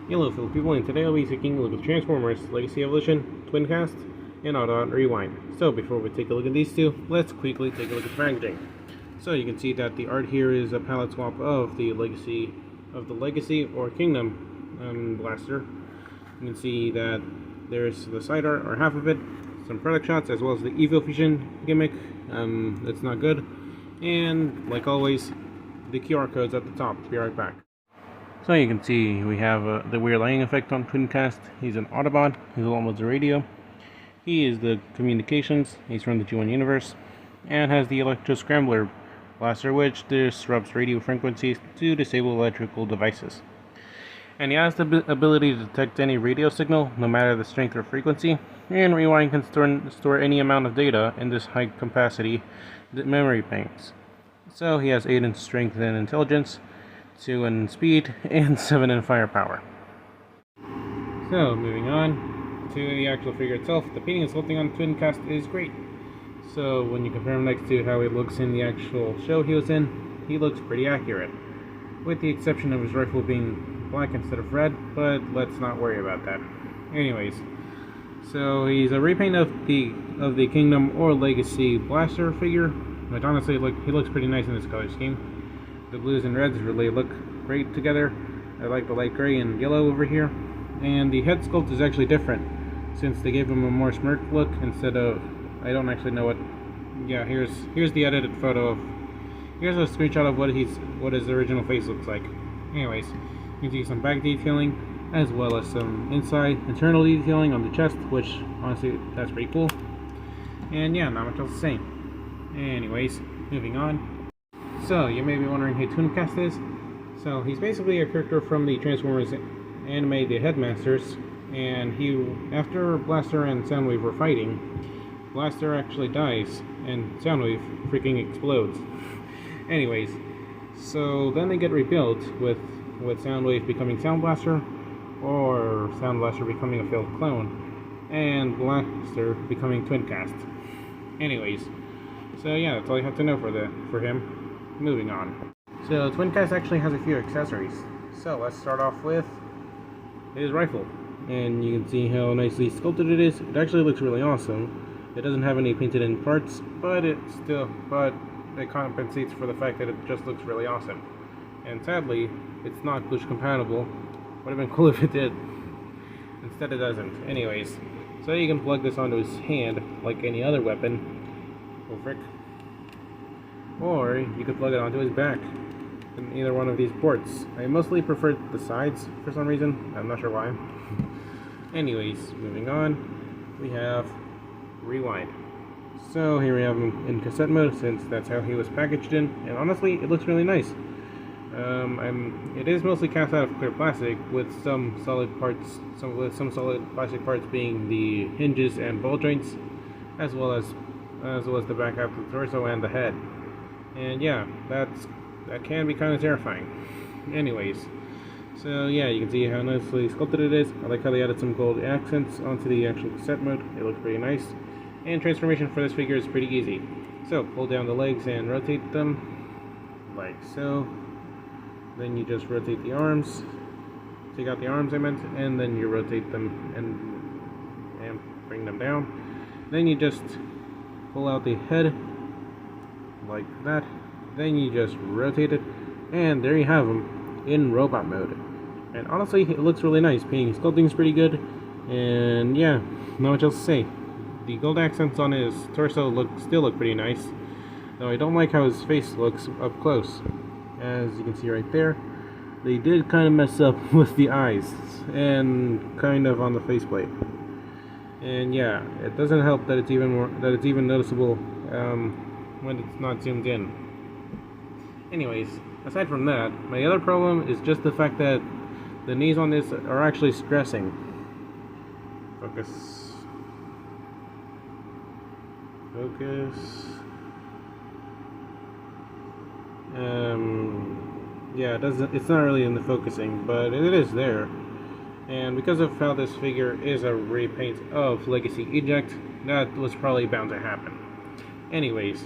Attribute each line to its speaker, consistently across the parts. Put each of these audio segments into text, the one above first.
Speaker 1: Hello, fellow people, and today I'll be taking a look at Transformers Legacy Evolution, Twincast, and Autobot Rewind. So, before we take a look at these two, let's quickly take a look at the packaging. So, you can see that the art here is a palette swap of the Legacy or Kingdom blaster. You can see that there's the side art, or half of it, some product shots, as well as the Evo Fusion gimmick. That's not good. And, like always, the QR codes at the top. Be right back. So you can see we have the weird lighting effect on Twincast. He's an Autobot, he's along with the radio. He is the communications, he's from the G1 universe, and has the Electro Scrambler blaster, which disrupts radio frequencies to disable electrical devices. And he has the ability to detect any radio signal, no matter the strength or frequency, and Rewind can store any amount of data in this high capacity memory banks. So he has 8 in strength and intelligence, 2 in speed, and 7 in firepower. So, moving on to the actual figure itself, the painting and sculpting on Twincast is great. So, when you compare him next to how he looks in the actual show he was in, he looks pretty accurate. With the exception of his rifle being black instead of red, but let's not worry about that. Anyways, so he's a repaint of the Kingdom or Legacy blaster figure, but honestly, he looks pretty nice in this color scheme. The blues and reds really look great together. I like the light gray and yellow over here. And the head sculpt is actually different, since they gave him a more smirk look instead of... I don't actually know what... Yeah, here's the edited photo of... Here's a screenshot of what his original face looks like. Anyways, you can see some back detailing, as well as some internal detailing on the chest, which, honestly, that's pretty cool. And yeah, not much else to say. Anyways, moving on. So, you may be wondering who Twincast is. So, he's basically a character from the Transformers anime, The Headmasters, and after Blaster and Soundwave were fighting, Blaster actually dies, and Soundwave freaking explodes. Anyways, so then they get rebuilt with Soundwave becoming Sound Blaster, or Sound Blaster becoming a failed clone, and Blaster becoming Twincast. Anyways, so yeah, that's all you have to know for him. Moving on. So Twincast actually has a few accessories. So let's start off with his rifle. And you can see how nicely sculpted it is. It actually looks really awesome. It doesn't have any painted in parts, but it compensates for the fact that it just looks really awesome. And sadly, it's not glitch compatible. Would have been cool if it did. Instead it doesn't. Anyways, so you can plug this onto his hand like any other weapon. Oh frick. Or you could plug it onto his back in either one of these ports. I mostly prefer the sides for some reason. I'm not sure why. Anyways, moving on, we have Rewind. So here we have him in cassette mode, since that's how he was packaged in, and honestly, it looks really nice. It is mostly cast out of clear plastic, with some solid plastic parts being the hinges and ball joints, as well as the back half of the torso and the head. And yeah, that can be kind of terrifying. Anyways, so yeah, you can see how nicely sculpted it is. I like how they added some gold accents onto the actual cassette mode. It looks pretty nice. And transformation for this figure is pretty easy. So, pull down the legs and rotate them, like so. Then you just rotate the arms. Take out the arms, I meant, and then you rotate them and bring them down. Then you just pull out the head, like that. Then you just rotate it, and there you have him in robot mode. And honestly, it looks really nice. Painting and sculpting is pretty good, and yeah, not much else to say. The gold accents on his torso still look pretty nice, though I don't like how his face looks up close. As you can see right there, they did kind of mess up with the eyes and kind of on the faceplate. And yeah, it doesn't help that it's even noticeable when it's not zoomed in. Anyways, aside from that, my other problem is just the fact that the knees on this are actually stressing. Focus. Yeah, it's not really in the focusing, but it is there. And because of how this figure is a repaint of Legacy Eject, that was probably bound to happen. Anyways,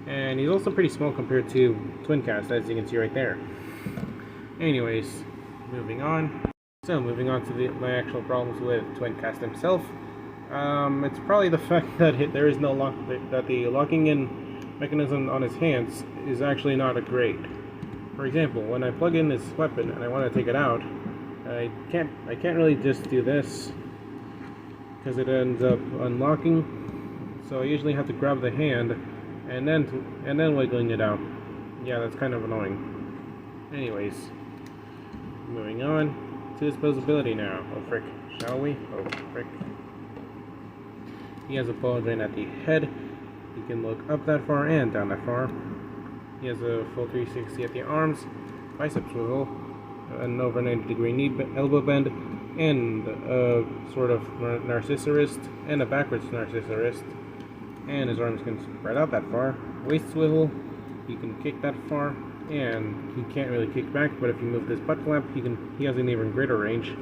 Speaker 1: and he's also pretty small compared to Twincast, as you can see right there. Anyways, moving on. So moving on to my actual problems with Twincast himself. It's probably the fact that there is no lock, that the locking in mechanism on his hands is actually not great. For example, when I plug in this weapon and I want to take it out, I can't really just do this because it ends up unlocking. So I usually have to grab the hand and then wiggling it out. Yeah, that's kind of annoying. Anyways, moving on to his posability now. Oh frick, shall we? Oh frick. He has a ball joint at the head. He can look up that far and down that far. He has a full 360 at the arms, bicep swivel, an over 90-degree knee elbow bend, and a sort of narcissa wrist, and a backwards narcissa wrist. And his arms can spread out that far. Waist swivel, he can kick that far, and he can't really kick back, but if you move this butt flap, he has an even greater range.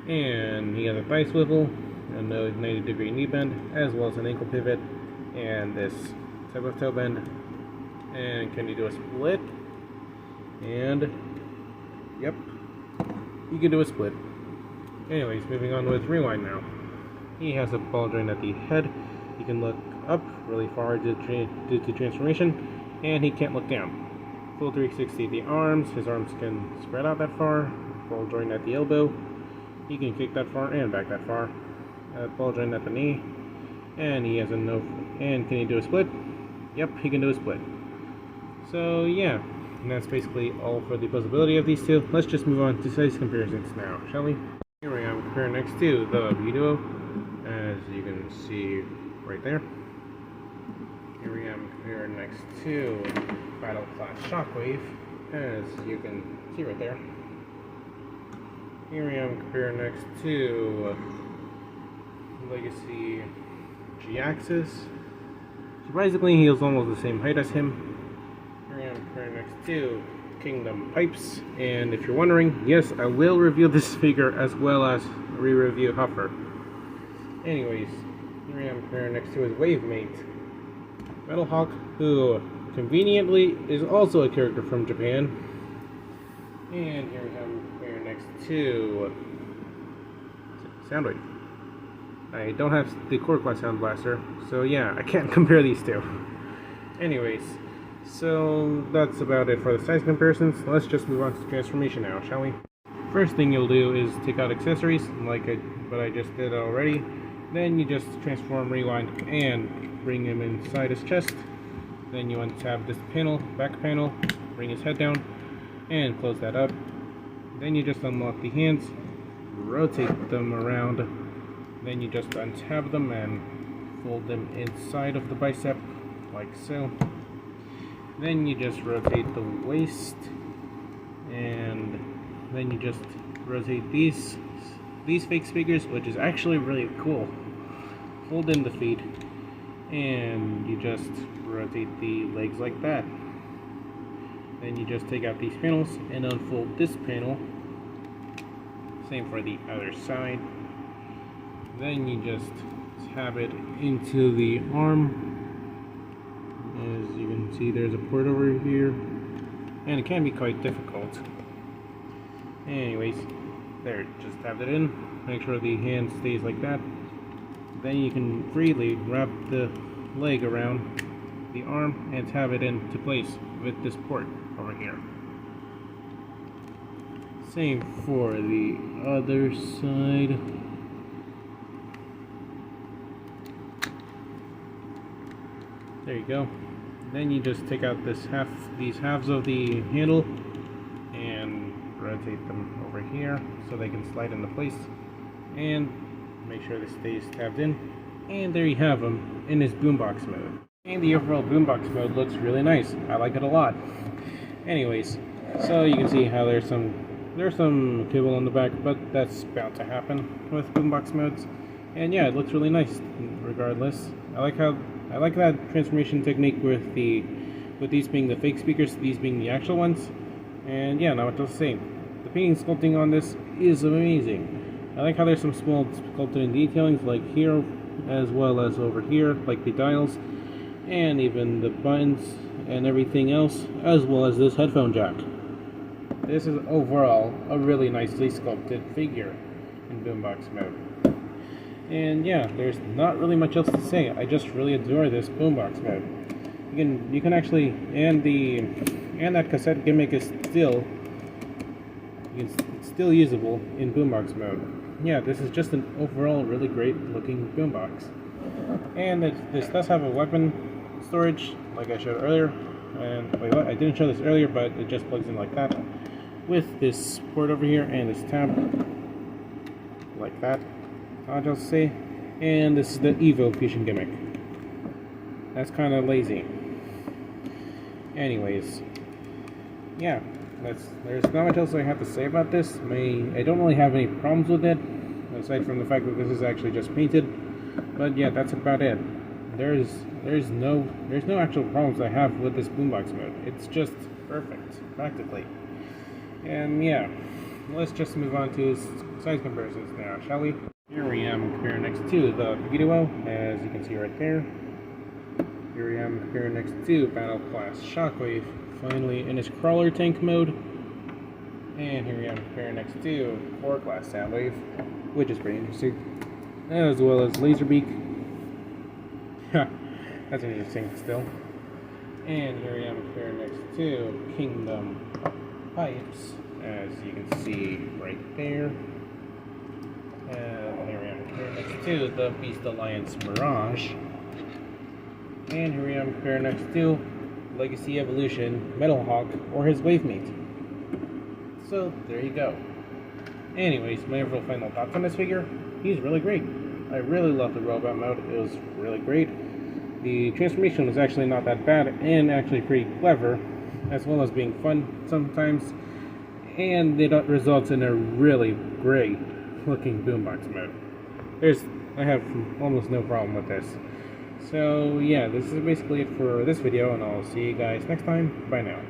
Speaker 1: And he has a thigh swivel, and a 90-degree knee bend, as well as an ankle pivot, and this type of toe bend. And can you do a split? And yep, you can do a split. Anyways, moving on with rewind now. He has a ball joint at the head. He can look up really far due to transformation, and he can't look down. Full 360 at the arms. His arms can spread out that far. Ball joint at the elbow. He can kick that far and back that far. Ball joint at the knee. And he has a no. And can he do a split? Yep, he can do a split. So yeah, and that's basically all for the posability of these two. Let's just move on to size comparisons now, shall we? Here I am comparing next to the Video, as you can see right there. Here we am comparing next to Battle Class Shockwave, as you can see right there. Here I am comparing next to Legacy G-Axis. Surprisingly, he is almost the same height as him. Here I am comparing next to Kingdom Pipes, and if you're wondering, yes, I will review this figure as well as re-review Huffer. Anyways, here I am comparing next to his wave mate, Metal Hawk, who conveniently is also a character from Japan. And here I am comparing next to Soundwave. I don't have the Core Class Sound Blaster, so yeah, I can't compare these two. Anyways, so that's about it for the size comparisons. Let's just move on to transformation now, shall we? First thing you'll do is take out accessories, like what I just did already. Then you just transform, rewind, and bring him inside his chest. Then you untab this panel, back panel, bring his head down, and close that up. Then you just unlock the hands, rotate them around. Then you just untab them and fold them inside of the bicep, like so. Then you just rotate the waist, and then you just rotate these fake speakers, which is actually really cool. Fold in the feet, and you just rotate the legs like that. Then you just take out these panels and unfold this panel. Same for the other side. Then you just tab it into the arm. As you can see, there's a port over here, and it can be quite difficult. Anyways, there, just tab it in, make sure the hand stays like that. Then you can freely wrap the leg around the arm and tab it into place with this port over here. Same for the other side. There you go. Then you just take out these halves of the handle and rotate them over here so they can slide into place, and make sure this stays tabbed in. And there you have him in his boombox mode. And the overall boombox mode looks really nice. I like it a lot. Anyways, so you can see how there's some kibble on the back, but that's bound to happen with boombox modes. And yeah, it looks really nice regardless. I like that transformation technique with these being the fake speakers, these being the actual ones. And yeah, now it does the same. The painting sculpting on this is amazing. I like how there's some small sculpting detailings like here as well as over here, like the dials and even the buttons and everything else, as well as this headphone jack. this is overall a really nicely sculpted figure in boombox mode. And yeah, there's not really much else to say. I just really adore this boombox mode. You can actually, and that cassette gimmick is still, it's still usable in boombox mode. Yeah, this is just an overall really great looking boombox. And this does have a weapon storage, like I showed earlier. And wait, what? I didn't show this earlier, but it just plugs in like that, with this port over here and this tab, like that. I'll just say, and this is the Evo fusion gimmick. That's kind of lazy. Anyways, yeah, there's not much else I have to say about this. I don't really have any problems with it, aside from the fact that this is actually just painted. But yeah, that's about it. There's no actual problems I have with this boombox mode. It's just perfect, practically. And yeah, let's just move on to size comparisons now, shall we? Here we am comparing next to the Duo, as you can see right there. Here we am comparing next to Battle Class Shockwave, finally in its crawler tank mode. And here we am comparing next to Core Class Soundwave, which is pretty interesting, as well as Laserbeak. That's interesting still. And here we am comparing next to Kingdom Pipes, as you can see right there. And here we am comparing next to the Beast Alliance Mirage. And here we am comparing next to Legacy Evolution Metalhawk, or his wavemate. So there you go. Anyways, my overall final thoughts on this figure: he's really great. I really love the robot mode. It was really great. The transformation was actually not that bad, and actually pretty clever, as well as being fun sometimes. And it results in a really great looking boombox mode. I have almost no problem with this. So yeah, this is basically it for this video, and I'll see you guys next time. Bye now.